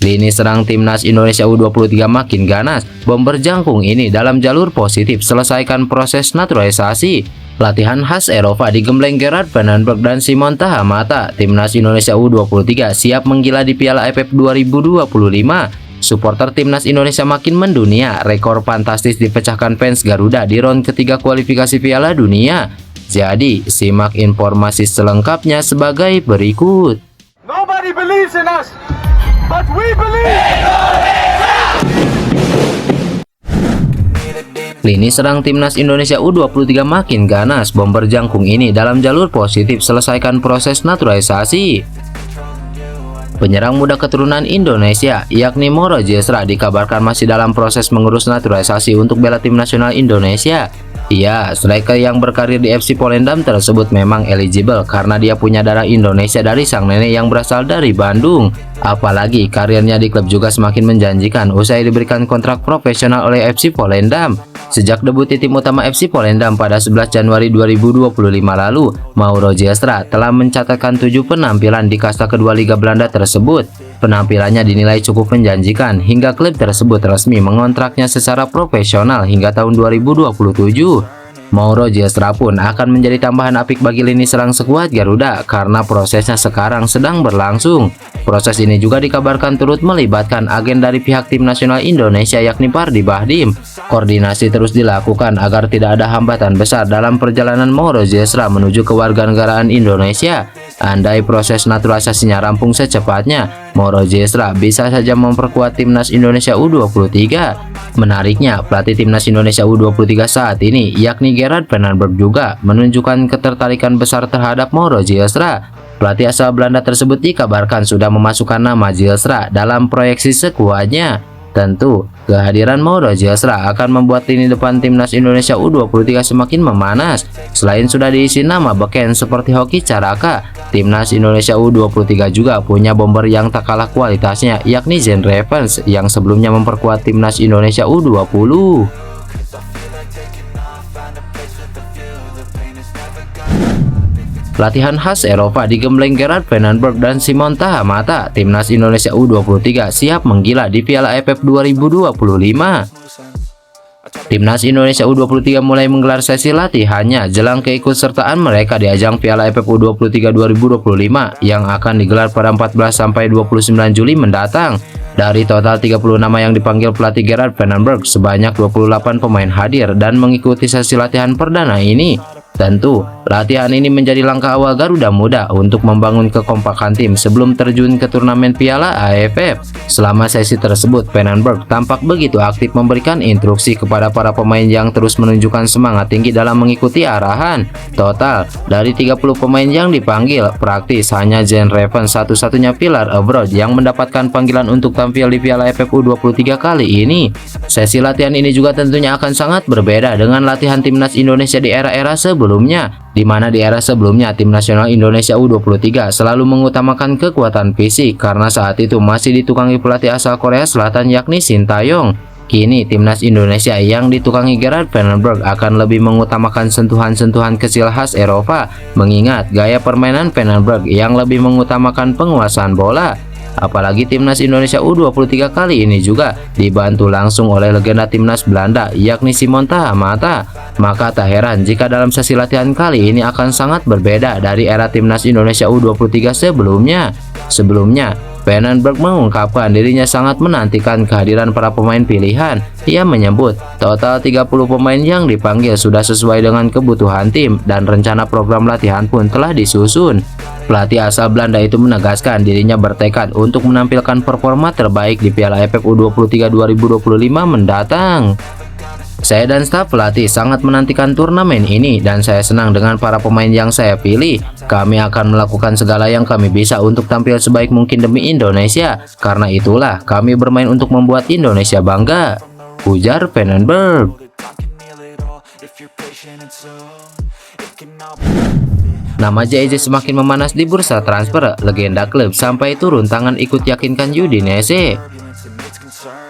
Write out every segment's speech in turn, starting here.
Lini serang timnas Indonesia U23 makin ganas. Bomber jangkung ini dalam jalur positif selesaikan proses naturalisasi. Latihan khas Eropa digembleng Gerard Vandenberg dan Simon Tahamata. Timnas Indonesia U23 siap menggila di Piala AFF 2025. Supporter timnas Indonesia makin mendunia. Rekor fantastis dipecahkan fans Garuda di round ketiga kualifikasi Piala Dunia. Jadi, simak informasi selengkapnya sebagai berikut. Nobody believes in us, but we believe. Lini serang timnas Indonesia U23 makin ganas. Bomber jangkung ini dalam jalur positif selesaikan proses naturalisasi. Penyerang muda keturunan Indonesia, yakni Moro Jesra, dikabarkan masih dalam proses mengurus naturalisasi untuk bela tim nasional Indonesia. Iya, striker yang berkarir di FC Volendam tersebut memang eligible karena dia punya darah Indonesia dari sang nenek yang berasal dari Bandung. Apalagi karirnya di klub juga semakin menjanjikan usai diberikan kontrak profesional oleh FC Volendam. Sejak debut di tim utama FC Volendam pada 11 Januari 2025 lalu, Mauro Jesra telah mencatatkan 7 penampilan di kasta kedua Liga Belanda tersebut. Penampilannya dinilai cukup menjanjikan hingga klub tersebut resmi mengontraknya secara profesional hingga tahun 2027. Mauro Jesra pun akan menjadi tambahan apik bagi lini serang skuad Garuda karena prosesnya sekarang sedang berlangsung. Proses ini juga dikabarkan turut melibatkan agen dari pihak tim nasional Indonesia yakni Pardi Bahdim. Koordinasi terus dilakukan agar tidak ada hambatan besar dalam perjalanan Mauro Jesra menuju kewarganegaraan Indonesia. Andai proses naturalisasinya rampung secepatnya, Mauro Jesra bisa saja memperkuat timnas Indonesia U23. Menariknya, pelatih timnas Indonesia U23 saat ini, yakni Gerard Vandenberg juga menunjukkan ketertarikan besar terhadap Mauro Jesra. Pelatih asal Belanda tersebut dikabarkan sudah memasukkan nama Jesra dalam proyeksi skuadnya. Tentu, kehadiran Mauro Jesra akan membuat lini depan timnas Indonesia U23 semakin memanas. Selain sudah diisi nama beken seperti Hoki Caraka, timnas Indonesia U23 juga punya bomber yang tak kalah kualitasnya, yakni Zen Revens yang sebelumnya memperkuat timnas Indonesia U20. Latihan khas Eropa digembleng Gerard Vandenberg dan Simon Tahamata. Timnas Indonesia U23 siap menggila di Piala AFF 2025. Timnas Indonesia U23 mulai menggelar sesi latihannya jelang keikutsertaan mereka di ajang Piala AFF U23 2025 yang akan digelar pada 14 sampai 29 Juli mendatang. Dari total 30 nama yang dipanggil pelatih Gerard Vandenberg, sebanyak 28 pemain hadir dan mengikuti sesi latihan perdana ini. Tentu, latihan ini menjadi langkah awal Garuda Muda untuk membangun kekompakan tim sebelum terjun ke turnamen Piala AFF. Selama sesi tersebut, Vandenberg tampak begitu aktif memberikan instruksi kepada para pemain yang terus menunjukkan semangat tinggi dalam mengikuti arahan. Total, dari 30 pemain yang dipanggil, praktis hanya Zen Revens satu-satunya pilar abroad yang mendapatkan panggilan untuk tampil di Piala AFF U23 kali ini. Sesi latihan ini juga tentunya akan sangat berbeda dengan latihan timnas Indonesia di era-era sebelumnya, di mana di era sebelumnya tim nasional Indonesia U23 selalu mengutamakan kekuatan fisik karena saat itu masih ditukangi pelatih asal Korea Selatan yakni Shin Tae-yong. Kini timnas Indonesia yang ditukangi Gerard Vandenberg akan lebih mengutamakan sentuhan-sentuhan kecil khas Eropa, mengingat gaya permainan Vandenberg yang lebih mengutamakan penguasaan bola. Apalagi timnas Indonesia U23 kali ini juga dibantu langsung oleh legenda timnas Belanda yakni Simon Tahamata. Maka tak heran jika dalam sesi latihan kali ini akan sangat berbeda dari era timnas Indonesia U23 sebelumnya. Vandenberg mengungkapkan dirinya sangat menantikan kehadiran para pemain pilihan. Ia menyebut total 30 pemain yang dipanggil sudah sesuai dengan kebutuhan tim dan rencana program latihan pun telah disusun. Pelatih asal Belanda itu menegaskan dirinya bertekad untuk menampilkan performa terbaik di Piala AFF U23 2025 mendatang. Saya dan staf pelatih sangat menantikan turnamen ini dan saya senang dengan para pemain yang saya pilih. Kami akan melakukan segala yang kami bisa untuk tampil sebaik mungkin demi Indonesia. Karena itulah kami bermain untuk membuat Indonesia bangga, ujar Vandenberg. Nama JJ semakin memanas di bursa transfer. Legenda klub sampai turun tangan ikut yakinkan Udinese.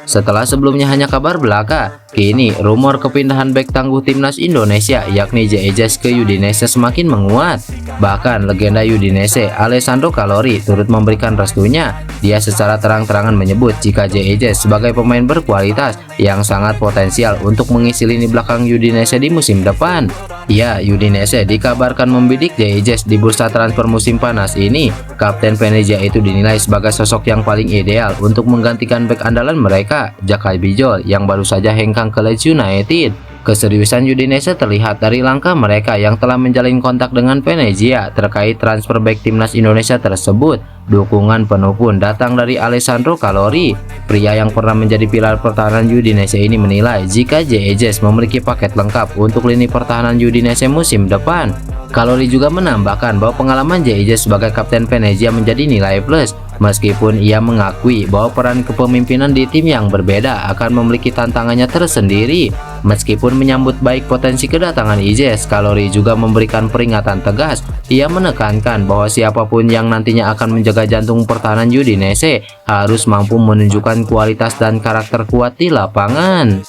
Setelah sebelumnya hanya kabar belaka, kini rumor kepindahan bek tangguh timnas Indonesia yakni Ziyech ke Udinese semakin menguat. Bahkan legenda Udinese Alessandro Calori turut memberikan restunya. Dia secara terang-terangan menyebut jika Ziyech sebagai pemain berkualitas yang sangat potensial untuk mengisi lini belakang Udinese di musim depan. Ya, Udinese dikabarkan membidik Ziyech di bursa transfer musim panas ini. Kapten Venezia itu dinilai sebagai sosok yang paling ideal untuk menggantikan bek andalan mereka, Jack Bijol, yang baru saja hengkang ke Leeds United. Keseriusan Udinese terlihat dari langkah mereka yang telah menjalin kontak dengan Venezia terkait transfer bek timnas Indonesia tersebut. Dukungan penuh pun datang dari Alessandro Calori. Pria yang pernah menjadi pilar pertahanan Udinese ini menilai jika Ziyech memiliki paket lengkap untuk lini pertahanan Udinese musim depan. Calori juga menambahkan bahwa pengalaman Ziyech sebagai kapten Venezia menjadi nilai plus. Meskipun ia mengakui bahwa peran kepemimpinan di tim yang berbeda akan memiliki tantangannya tersendiri. Meskipun menyambut baik potensi kedatangan Ziyech, Calori juga memberikan peringatan tegas. Ia menekankan bahwa siapapun yang nantinya akan menjaga jantung pertahanan Udinese harus mampu menunjukkan kualitas dan karakter kuat di lapangan.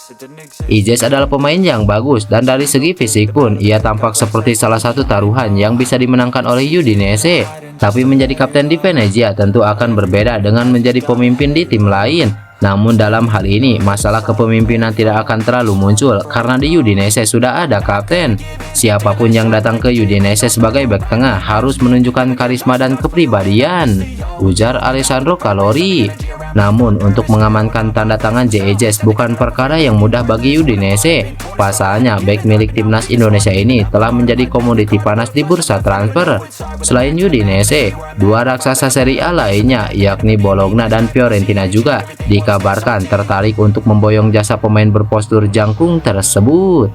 Ziyech adalah pemain yang bagus dan dari segi fisik pun ia tampak seperti salah satu taruhan yang bisa dimenangkan oleh Udinese. Tapi menjadi kapten di Venezia tentu akan berbeda dengan menjadi pemimpin di tim lain. Namun dalam hal ini masalah kepemimpinan tidak akan terlalu muncul karena di Udinese sudah ada kapten. Siapapun yang datang ke Udinese sebagai bek tengah harus menunjukkan karisma dan kepribadian, ujar Alessandro Calori. Namun untuk mengamankan tanda tangan Ziyech bukan perkara yang mudah bagi Udinese. Pasalnya bek milik timnas Indonesia ini telah menjadi komoditi panas di bursa transfer. Selain Udinese, dua raksasa Serie A lainnya yakni Bologna dan Fiorentina juga dikabarkan tertarik untuk memboyong jasa pemain berpostur jangkung tersebut.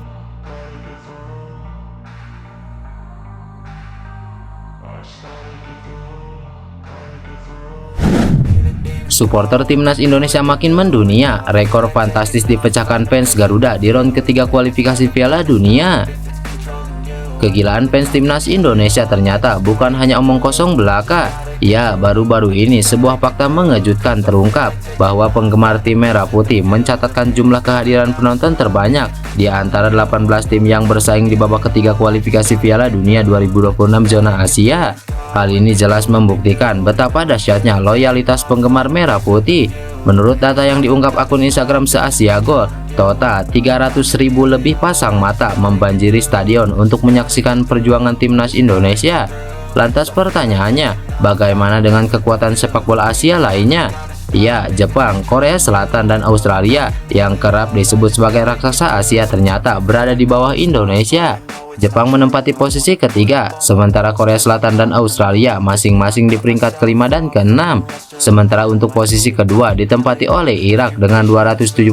Supporter timnas Indonesia makin mendunia. Rekor fantastis dipecahkan fans Garuda di ronde ketiga kualifikasi Piala Dunia. Kegilaan fans timnas Indonesia ternyata bukan hanya omong kosong belaka. Ya, baru-baru ini sebuah fakta mengejutkan terungkap bahwa penggemar tim Merah Putih mencatatkan jumlah kehadiran penonton terbanyak di antara 18 tim yang bersaing di babak ketiga kualifikasi Piala Dunia 2026 zona Asia. Hal ini jelas membuktikan betapa dahsyatnya loyalitas penggemar Merah Putih. Menurut data yang diungkap akun Instagram Se-Asia Gol, total 300.000 lebih pasang mata membanjiri stadion untuk menyaksikan perjuangan timnas Indonesia. Lantas pertanyaannya, bagaimana dengan kekuatan sepak bola Asia lainnya? Ya, Jepang, Korea Selatan, dan Australia yang kerap disebut sebagai raksasa Asia ternyata berada di bawah Indonesia. Jepang menempati posisi ketiga, sementara Korea Selatan dan Australia masing-masing di peringkat kelima dan keenam. Sementara untuk posisi kedua ditempati oleh Irak dengan 275.000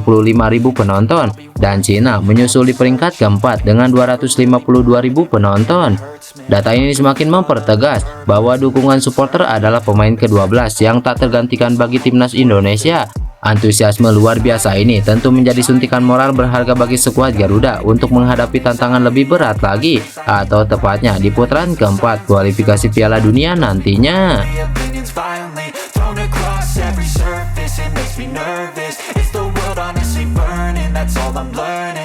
penonton dan Cina menyusul di peringkat keempat dengan 252.000 penonton. Data ini semakin mempertegas bahwa dukungan supporter adalah pemain ke-12 yang tak tergantikan bagi timnas Indonesia. Antusiasme luar biasa ini tentu menjadi suntikan moral berharga bagi skuad Garuda untuk menghadapi tantangan lebih berat lagi, atau tepatnya di putaran keempat kualifikasi Piala Dunia nantinya. Every surface, it makes me nervous. Is the world honestly burning? That's all I'm learning.